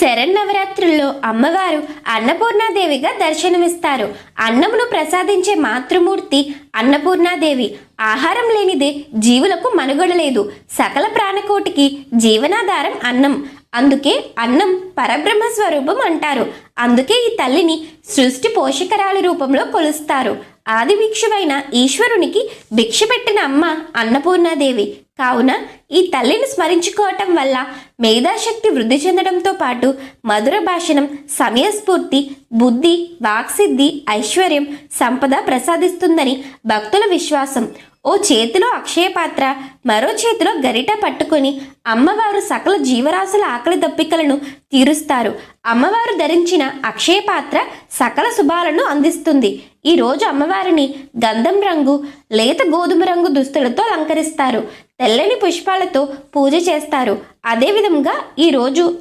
శరన్నవరాత్రుల్లో అమ్మవారు అన్నపూర్ణాదేవిగా దర్శనమిస్తారు. అన్నమును ప్రసాదించే మాతృమూర్తి అన్నపూర్ణాదేవి. ఆహారం లేనిదే జీవులకు మనుగడ లేదు. సకల ప్రాణకోటికి జీవనాధారం అన్నం. అందుకే అన్నం పరబ్రహ్మ స్వరూపం అంటారు. అందుకే ఈ తల్లిని సృష్టి పోషకరాల రూపంలో కొలుస్తారు. ఆది భిక్షువైన ఈశ్వరునికి భిక్ష పెట్టిన అమ్మ అన్నపూర్ణాదేవి. కావున ఈ తల్లిని స్మరించుకోవటం వల్ల మేధాశక్తి వృద్ధి చెందడంతో పాటు మధుర భాషణం, సమయస్ఫూర్తి, బుద్ధి, వాక్సిద్ధి, ఐశ్వర్యం, సంపద ప్రసాదిస్తుందని భక్తుల విశ్వాసం. ఓ చేతిలో అక్షయ పాత్ర, మరో చేతిలో గరిట పట్టుకొని అమ్మవారు సకల జీవరాశుల ఆకలి దప్పికలను తీరుస్తారు. అమ్మవారు ధరించిన అక్షయ పాత్ర సకల శుభాలను అందిస్తుంది. ఈ రోజు అమ్మవారిని గంధం రంగు, లేత గోధుమ రంగు దుస్తులతో అలంకరిస్తారు. తెల్లని పుష్పాలతో పూజ చేస్తారు. అదేవిధంగా ఈరోజు